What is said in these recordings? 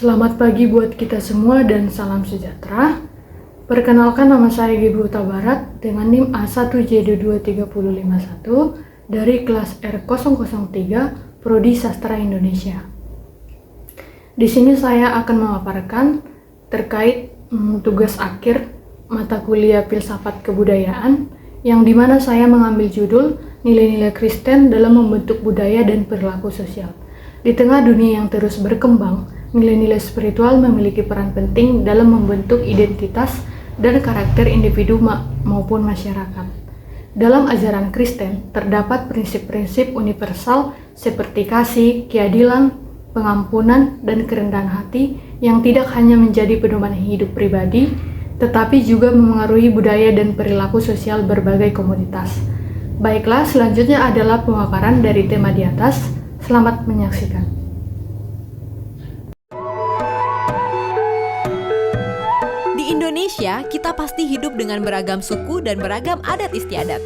Selamat pagi buat kita semua dan salam sejahtera. Perkenalkan, nama saya Gibi Huta Barat dengan NIM A1JD23051 dari kelas R003 Prodi Sastra Indonesia. Di sini saya akan memaparkan terkait tugas akhir mata kuliah Filsafat Kebudayaan yang dimana saya mengambil judul Nilai-nilai Kristen dalam membentuk budaya dan perilaku sosial. Di tengah dunia yang terus berkembang, nilai-nilai spiritual memiliki peran penting dalam membentuk identitas dan karakter individu maupun masyarakat. Dalam ajaran Kristen, terdapat prinsip-prinsip universal seperti kasih, keadilan, pengampunan, dan kerendahan hati yang tidak hanya menjadi pedoman hidup pribadi, tetapi juga memengaruhi budaya dan perilaku sosial berbagai komunitas. Baiklah, selanjutnya adalah pemaparan dari tema di atas. Selamat menyaksikan. Di Indonesia, kita pasti hidup dengan beragam suku dan beragam adat istiadat.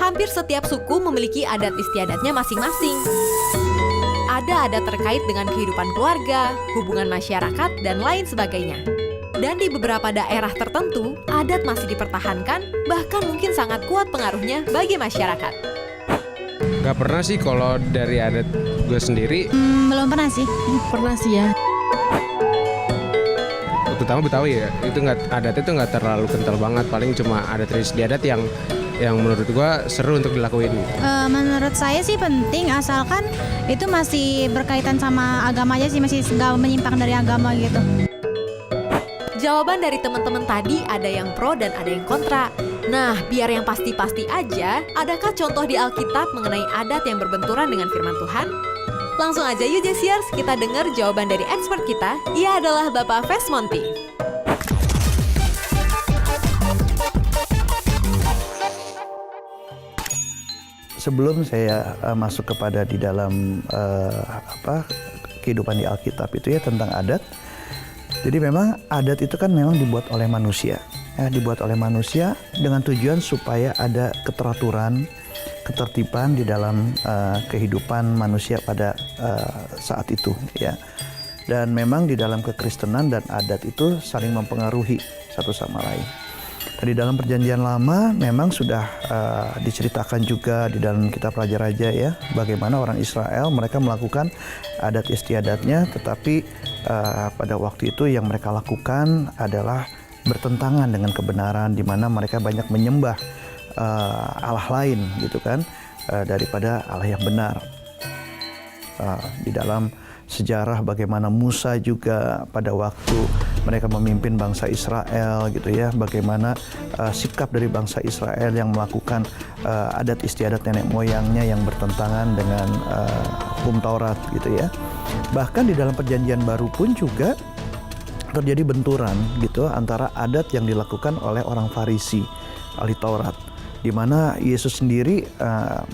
Hampir setiap suku memiliki adat istiadatnya masing-masing. Ada adat terkait dengan kehidupan keluarga, hubungan masyarakat, dan lain sebagainya. Dan di beberapa daerah tertentu, adat masih dipertahankan, bahkan mungkin sangat kuat pengaruhnya bagi masyarakat. Gak pernah sih kalau dari adat gue sendiri. Belum pernah sih. Pernah sih ya. Terutama Betawi ya, adatnya itu nggak terlalu kental banget. Paling cuma ada tradisi adat yang menurut gue seru untuk dilakuin. Menurut saya sih penting, asalkan itu masih berkaitan sama agama aja sih, masih nggak menyimpang dari agama gitu. Jawaban dari teman-teman tadi ada yang pro dan ada yang kontra. Nah, biar yang pasti-pasti aja, adakah contoh di Alkitab mengenai adat yang berbenturan dengan firman Tuhan? Langsung aja yuk Jesiers, kita dengar jawaban dari expert kita. Ia adalah Bapak Vesmonti. Sebelum saya masuk kepada di dalam kehidupan di Alkitab itu ya tentang adat. Jadi memang adat itu kan memang dibuat oleh manusia. Dibuat oleh manusia dengan tujuan supaya ada keteraturan, ketertiban di dalam kehidupan manusia pada saat itu ya. Dan memang di dalam kekristenan dan adat itu saling mempengaruhi satu sama lain. Dan di dalam Perjanjian Lama memang sudah diceritakan juga di dalam kitab Raja-Raja ya, bagaimana orang Israel mereka melakukan adat istiadatnya, tetapi pada waktu itu yang mereka lakukan adalah bertentangan dengan kebenaran, di mana mereka banyak menyembah Allah lain gitu kan, daripada Allah yang benar. Di dalam sejarah bagaimana Musa juga pada waktu mereka memimpin bangsa Israel gitu ya, bagaimana sikap dari bangsa Israel yang melakukan adat istiadat nenek moyangnya yang bertentangan dengan hukum Taurat gitu ya. Bahkan di dalam Perjanjian Baru pun juga terjadi benturan gitu antara adat yang dilakukan oleh orang Farisi, ahli Taurat, di mana Yesus sendiri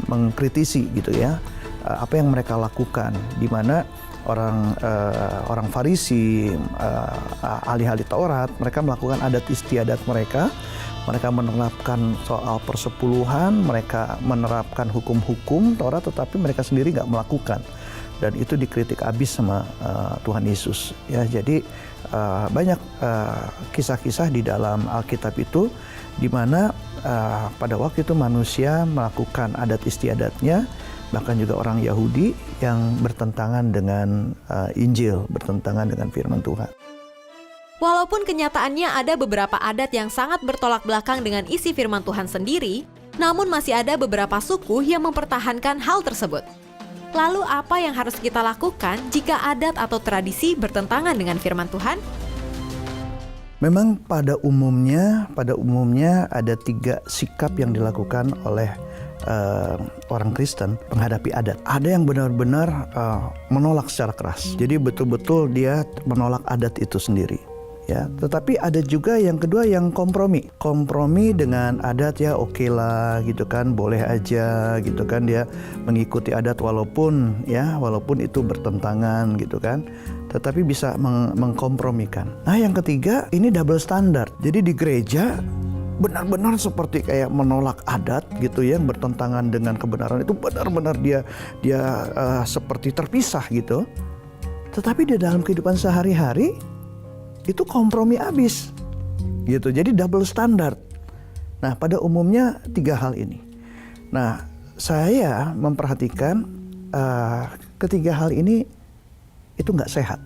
mengkritisi gitu ya apa yang mereka lakukan, di mana orang Farisi, ahli-ahli Taurat, mereka melakukan adat istiadat mereka menerapkan soal persepuluhan, mereka menerapkan hukum-hukum Taurat, tetapi mereka sendiri nggak melakukan, dan itu dikritik habis sama Tuhan Yesus ya. Jadi banyak kisah-kisah di dalam Alkitab itu di mana pada waktu itu manusia melakukan adat istiadatnya, bahkan juga orang Yahudi yang bertentangan dengan Injil, bertentangan dengan firman Tuhan. Walaupun kenyataannya ada beberapa adat yang sangat bertolak belakang dengan isi firman Tuhan sendiri, namun masih ada beberapa suku yang mempertahankan hal tersebut. Lalu apa yang harus kita lakukan jika adat atau tradisi bertentangan dengan firman Tuhan? Memang pada umumnya ada 3 sikap yang dilakukan oleh orang Kristen menghadapi adat. Ada yang benar-benar menolak secara keras. Jadi betul-betul dia menolak adat itu sendiri. Ya, tetapi ada juga yang kedua yang kompromi dengan adat ya, oke lah gitu kan, boleh aja gitu kan, dia mengikuti adat walaupun itu bertentangan gitu kan, tetapi bisa mengkompromikan. Nah yang ketiga ini double standard. Jadi di gereja benar-benar seperti kayak menolak adat gitu ya, yang bertentangan dengan kebenaran, itu benar-benar dia seperti terpisah gitu. Tetapi di dalam kehidupan sehari-hari itu kompromi abis gitu. Jadi double standard. Nah, pada umumnya 3 hal ini. Nah, saya memperhatikan ketiga hal ini itu nggak sehat.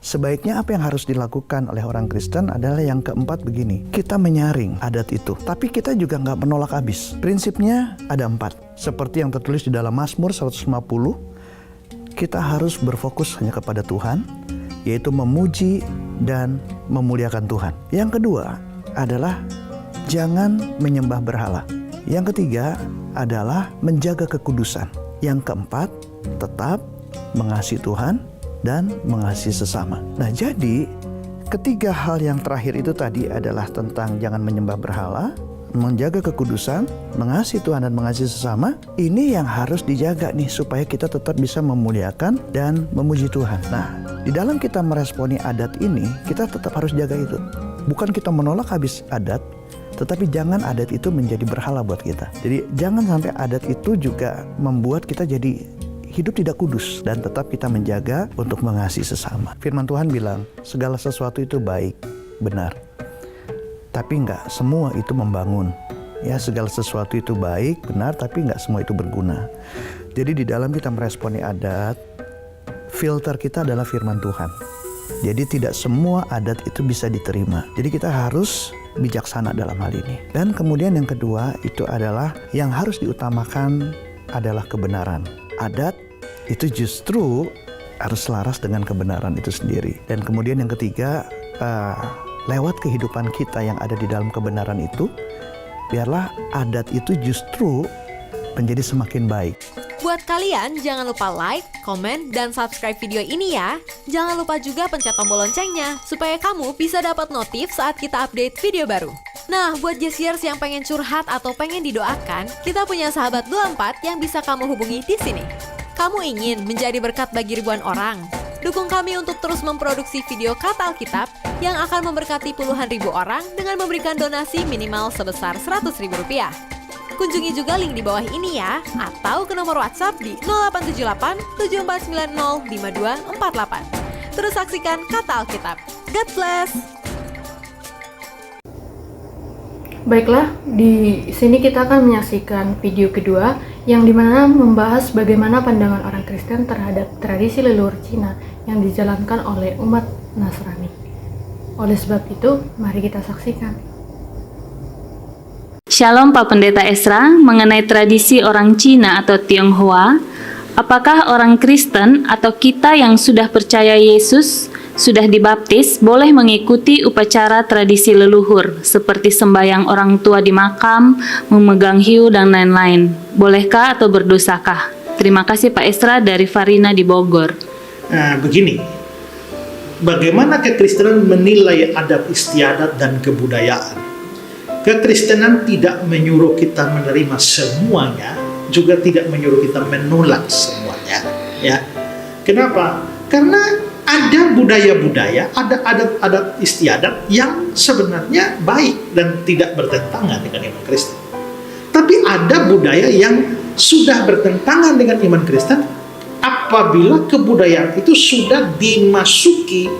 Sebaiknya apa yang harus dilakukan oleh orang Kristen adalah yang keempat begini. Kita menyaring adat itu, tapi kita juga nggak menolak habis. Prinsipnya ada 4. Seperti yang tertulis di dalam Mazmur 150, kita harus berfokus hanya kepada Tuhan, yaitu memuji dan memuliakan Tuhan. Yang kedua adalah jangan menyembah berhala. Yang ketiga adalah menjaga kekudusan. Yang keempat, tetap mengasihi Tuhan dan mengasihi sesama. Nah, jadi ketiga hal yang terakhir itu tadi adalah tentang jangan menyembah berhala, menjaga kekudusan, mengasihi Tuhan dan mengasihi sesama. Ini yang harus dijaga nih supaya kita tetap bisa memuliakan dan memuji Tuhan. Nah, di dalam kita meresponi adat ini, kita tetap harus jaga itu. Bukan kita menolak habis adat, tetapi jangan adat itu menjadi berhala buat kita. Jadi jangan sampai adat itu juga membuat kita jadi hidup tidak kudus, dan tetap kita menjaga untuk mengasihi sesama. Firman Tuhan bilang, segala sesuatu itu baik, benar. Tapi nggak semua itu membangun. Ya, segala sesuatu itu baik, benar, tapi nggak semua itu berguna. Jadi di dalam kita meresponi adat, filter kita adalah firman Tuhan. Jadi tidak semua adat itu bisa diterima. Jadi kita harus bijaksana dalam hal ini. Dan kemudian yang kedua itu adalah yang harus diutamakan adalah kebenaran. Adat itu justru harus selaras dengan kebenaran itu sendiri. Dan kemudian yang ketiga, lewat kehidupan kita yang ada di dalam kebenaran itu, biarlah adat itu justru menjadi semakin baik. Buat kalian, jangan lupa like, komen, dan subscribe video ini ya. Jangan lupa juga pencet tombol loncengnya, supaya kamu bisa dapat notif saat kita update video baru. Nah, buat Jesiers yang pengen curhat atau pengen didoakan, kita punya sahabat 24 yang bisa kamu hubungi di sini. Kamu ingin menjadi berkat bagi ribuan orang? Dukung kami untuk terus memproduksi video Kata Alkitab yang akan memberkati puluhan ribu orang dengan memberikan donasi minimal sebesar Rp100.000. Kunjungi juga link di bawah ini ya, atau ke nomor WhatsApp di 0878 7490 5248. Terus saksikan Kata Alkitab. God bless! Baiklah, di sini kita akan menyaksikan video kedua yang dimana membahas bagaimana pandangan orang Kristen terhadap tradisi leluhur Cina yang dijalankan oleh umat Nasrani. Oleh sebab itu, mari kita saksikan. Shalom Pak Pendeta Esra, mengenai tradisi orang Cina atau Tionghoa, apakah orang Kristen atau kita yang sudah percaya Yesus, sudah dibaptis, boleh mengikuti upacara tradisi leluhur, seperti sembahyang orang tua di makam, memegang hiu, dan lain-lain? Bolehkah atau berdosakah? Terima kasih Pak Esra dari Farina di Bogor. Begini, bagaimana kekristenan menilai adat istiadat dan kebudayaan? Kekristenan tidak menyuruh kita menerima semuanya, juga tidak menyuruh kita menolak semuanya. Ya, kenapa? Karena ada budaya-budaya, ada adat-adat istiadat yang sebenarnya baik dan tidak bertentangan dengan iman Kristen. Tapi ada budaya yang sudah bertentangan dengan iman Kristen apabila kebudayaan itu sudah dimasuki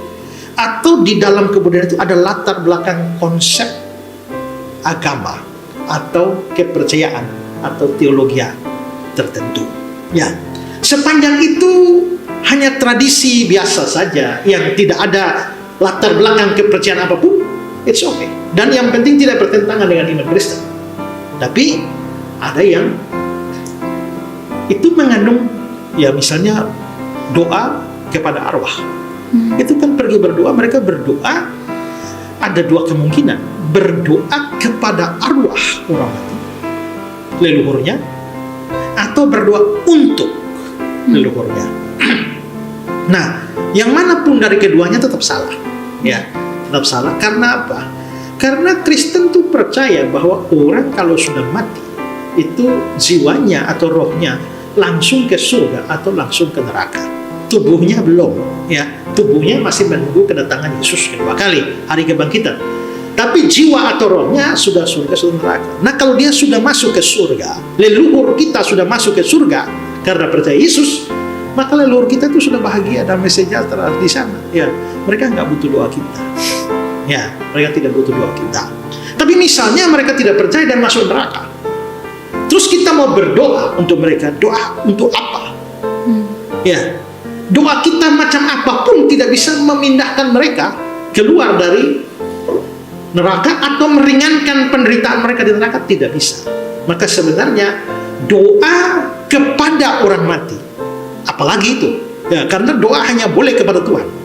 atau di dalam kebudayaan itu ada latar belakang konsep agama atau kepercayaan atau teologi tertentu. Ya, sepanjang itu hanya tradisi biasa saja yang tidak ada latar belakang kepercayaan apapun, it's okay. Dan yang penting tidak bertentangan dengan iman Kristen. Tapi ada yang itu mengandung, ya misalnya doa kepada arwah. Itu kan pergi berdoa, mereka berdoa, ada dua kemungkinan. Berdoa kepada arwah orang mati, leluhurnya, atau berdoa untuk leluhurnya. Nah, yang manapun dari keduanya tetap salah. Ya, tetap salah. Karena apa? Karena Kristen tuh percaya bahwa orang kalau sudah mati, itu jiwanya atau rohnya langsung ke surga atau langsung ke neraka. Tubuhnya belum, ya. Tubuhnya masih menunggu kedatangan Yesus kedua kali, hari kebangkitan. Tapi jiwa atau rohnya sudah surga, sudah neraka. Nah, kalau dia sudah masuk ke surga, leluhur kita sudah masuk ke surga karena percaya Yesus, maka leluhur kita itu sudah bahagia dan sejahtera di sana. Ya, mereka nggak butuh doa kita. Ya, mereka tidak butuh doa kita. Tapi misalnya mereka tidak percaya dan masuk neraka, terus kita mau berdoa untuk mereka, doa untuk apa? Ya, doa kita macam apapun tidak bisa memindahkan mereka keluar dari neraka atau meringankan penderitaan mereka di neraka, tidak bisa. Maka sebenarnya doa kepada orang mati, apalagi itu, ya, karena doa hanya boleh kepada Tuhan.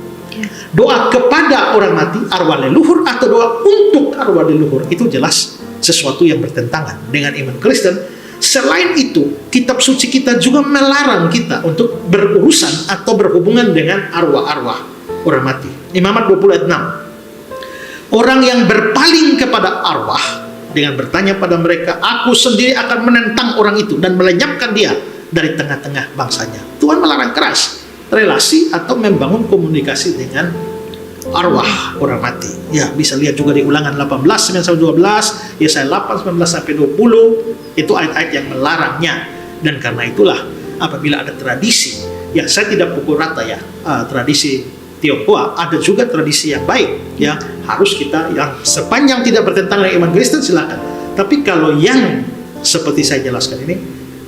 Doa kepada orang mati, arwah leluhur, atau doa untuk arwah leluhur, itu jelas sesuatu yang bertentangan dengan iman Kristen. Selain itu, kitab suci kita juga melarang kita untuk berurusan atau berhubungan dengan arwah-arwah orang mati. Imamat 20 ayat 6. Orang yang berpaling kepada arwah dengan bertanya pada mereka, aku sendiri akan menentang orang itu dan melenyapkan dia dari tengah-tengah bangsanya. Tuhan melarang keras relasi atau membangun komunikasi dengan arwah orang mati. Ya, bisa lihat juga di Ulangan 18, 9-12, Yesaya 8, 19-20, itu ayat-ayat yang melarangnya. Dan karena itulah, apabila ada tradisi, ya saya tidak pukul rata ya, tradisi Tionghoa, ada juga tradisi yang baik, ya harus kita, yang sepanjang tidak bertentangan dengan iman Kristen, silakan. Tapi kalau yang seperti saya jelaskan ini,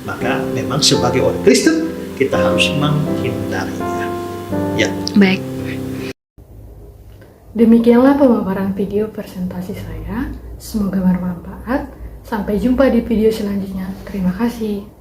maka memang sebagai orang Kristen, kita harus menghindarinya. Ya. Baik. Demikianlah pemaparan video presentasi saya. Semoga bermanfaat. Sampai jumpa di video selanjutnya. Terima kasih.